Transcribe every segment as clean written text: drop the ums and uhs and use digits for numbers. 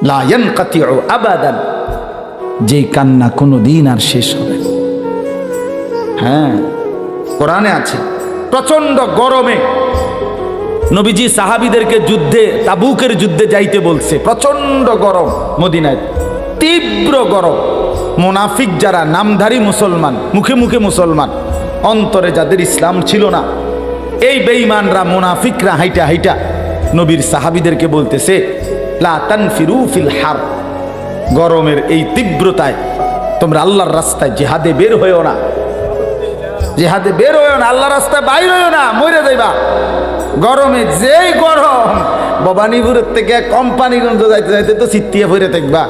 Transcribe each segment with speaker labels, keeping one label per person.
Speaker 1: লা ইয়ানকাতিউ আবাদান, যে কান্না কোনোদিন আর শেষ হবে না। হ্যাঁ, কোরআনে আছে। প্রচন্ড গরমে নবীজি সাহাবীদেরকে যুদ্ধে, তাবুকের যুদ্ধে যাইতে বলছে। প্রচন্ড গরম মদিনায়, তীব্র গরম। মুনাফিক যারা, নামধারী মুসলমান, মুখে মুখে মুসলমান, অন্তরে যাদের ইসলাম ছিল না, এই বেঈমানরা, মুনাফিকরা হাইটা হাইটা নবীর সাহাবীদেরকে বলতেছে, লা তানফিরু ফিল হার, গরমের এই তীব্রতায় তোমরা আল্লাহর রাস্তায় জিহাদে বের হইও না, জিহাদে বের হইও না, আল্লাহর রাস্তায় বাইর হইও না, মরে যাইবা। গরমে যেই গরম, ভবানীপুরের থেকে কোম্পানিগঞ্জ যাইতে যাইতে তো চিত্তিয়া ভরে থাকবা,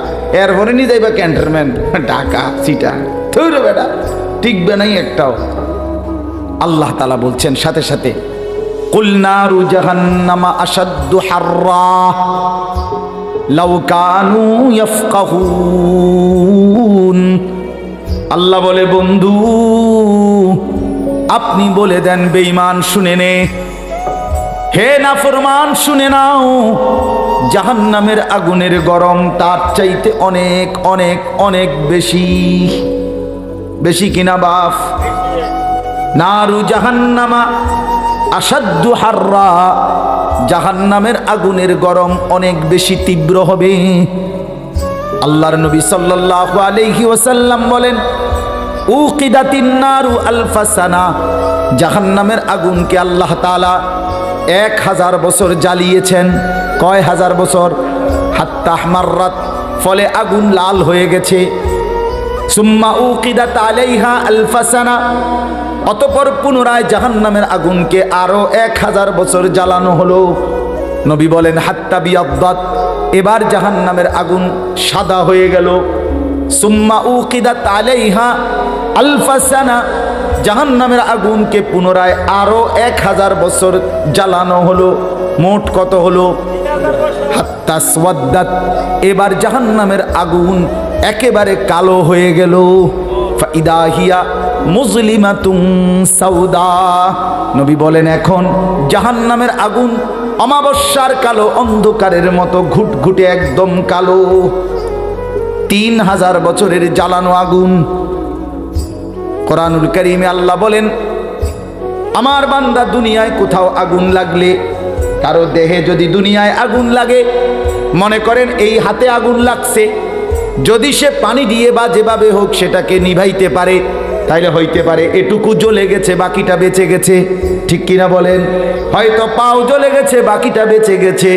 Speaker 1: এরপরে নিয়ে যাইবা ক্যান্টনমেন্ট, ঢাকা, সিটা, থুইরো বেটা, টিকবে নাই একটাও। আল্লাহ তাআলা বলছেন সাথে সাথে, কুল নারু জাহান্নামা আশাদ্দু হাররা লাউ কানু ইয়াফকাহুন। আল্লাহ বলে, বন্ধু আপনি বলে দেন বেঈমান শুনে নে, হে নাফরমান শুনে নাও, জাহান্নামের আগুনের গরম তার চাইতে অনেক অনেক অনেক বেশি। বেশি কিনা বাপ? নারু জাহান্নামা আশাদ্দু হাররা, জাহান্নামের আগুনের গরম অনেক বেশি তীব্র হবে। আল্লাহর নবী সাল্লাল্লাহু আলাইহি ওয়াসাল্লাম বলেন, উকিদাতিন নারু আলফা সানা, জাহান্নামের আগুনকে আল্লাহ তাআলা 1000 বছর জ্বালিয়েছেন। কয় হাজার বছর? হাত্তা মাররাত, ফলে আগুন লাল হয়ে গেছে। সুম্মা উকিদাত আলাইহা আলফা সানা, অতঃপর পুনরায় জাহান্নামের আগুনকে আরো 1000 বছর জ্বালানো হলো। নবী বলেন, হাত্তা বিয়াদ্দাত, এবার জাহান্নামের আগুন সাদা হয়ে গেল। সুম্মা উকিদাত আলাইহা আলফা সানা, জাহান্নামের আগুনকে পুনরায় আরো 1000 বছর জ্বালানো হলো। মোট কত হলো? হাত্তা সওয়াদ্দাত, এবার জাহান্নামের আগুন একেবারে কালো হয়ে গেল। ফাইদা হিয়া মুজলিমাতুন সাউদা, নবী বলেন এখন জাহান্নামের আগুন অমাবস্যার কালো অন্ধকারের মতো ঘুটঘুটে একদম কালো। 3000 বছরের জ্বালানো আগুন। কোরআনুল কারীমে আল্লাহ বলেন, আমার বান্দা দুনিয়ায় কোথাও আগুন লাগলে, কারো দেহে যদি দুনিয়ায় আগুন লাগে, মনে করেন এই হাতে আগুন লাগছে, যদি সে পানি দিয়ে বা যেভাবে হোক সেটাকে নিভাইতে পারে, তাইলে হইতে পারে এটুকু জ্বলে গেছে, বাকিটা বেঁচে গেছে। ঠিক কিনা বলেন? হয়তো পাও জ্বলে গেছে, বাকিটা বেঁচে গেছে।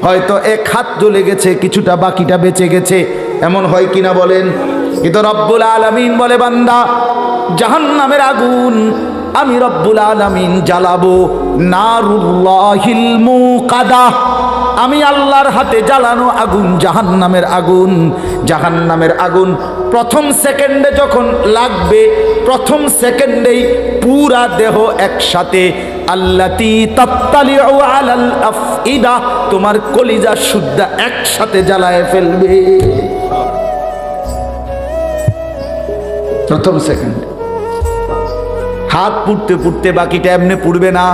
Speaker 1: হয়তো এক হাত জ্বলে গেছে, কিছুটা বাকিটা বেঁচে গেছে। এমন হয় কিনা বলেন? কিন্তু রব্বুল আলামিন বলে, বান্দা জাহান্নামের আগুন আমি রব্বুল আলামিন জ্বালাবো। নারুল্লাহিল মুকাদা, আমি আল্লাহর হাতে জ্বালানো আগুন জাহান্নামের আগুন। জাহান্নামের আগুন প্রথম সেকেন্ডে যখন লাগবে, প্রথম সেকেন্ডেই পুরা দেহ একসাথে, আল্লাতী তাত্তালিউ আলাল আফইদা, তোমার কলিজা সুদ্ধা একসাথে জ্বালায় ফেলবে প্রথম সেকেন্ডে। হাত পুড়তে পুড়তে বাকিটা এমনি পুড়বে না,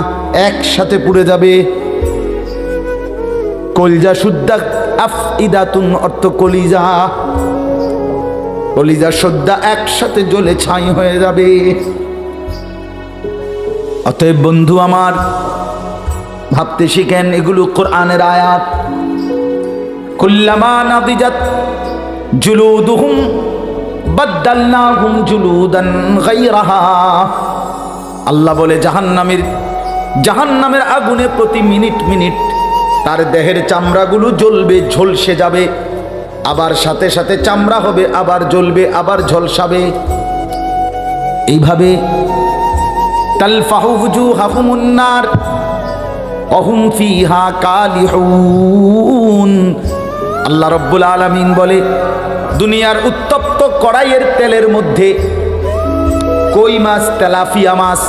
Speaker 1: একসাথে পুড়ে যাবে। কলিজা সুদ্ধা, আফইদাতুন অর্থ কলিজা, কলিজা সুদ্ধা একসাথে জ্বলে ছাই হয়ে যাবে। অতএব বন্ধু আমার, ভাবতে শিখেন, এগুলো কোরআনের আয়াত। কুল্লামা নাদিজাত জুলুদুহুম বাদদালনাহুম জুলুদান গায়রাহা। আল্লাহ বলে, জাহান্নামের আগুনে প্রতি মিনিট মিনিট তার দেহের চামড়াগুলো জ্বলবে, ঝলসে যাবে, আবার সাথে সাথে চামড়া হবে, আবার জ্বলবে, আবার ঝলসাবে। এইভাবে তালফাহু ওয়ুজুহাহুমুন নার ওয়া হুম ফিহা কালিহুন। আল্লাহ রাব্বুল আলামিন বলে, দুনিয়ার উত্তপ্ত কড়াইয়ের তেলের মধ্যে কই মাছ, তেলাপিয়া মাছ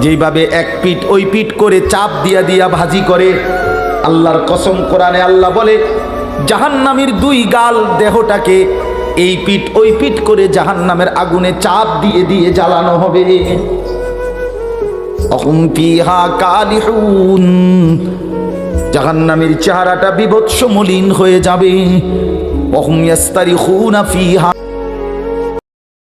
Speaker 1: যেভাবে এক পিঠ ওই পিঠ করে চাপ দিয়া দিয়া ভাজি করে, আল্লাহর কসম কোরআনে আল্লাহ বলে, জাহান্নামীর 2 গাল দেহটাকে এই পিঠ ওই পিঠ করে জাহান্নামের আগুনে চাপ দিয়ে দিয়ে জ্বালানো হবে। অহুম ফিহা কালিহুন, জাহান্নামীর চেহারাটা বিভৎস মলিন হয়ে যাবে। ওয়া হুম ইয়াস্তারিখুনা ফিহা।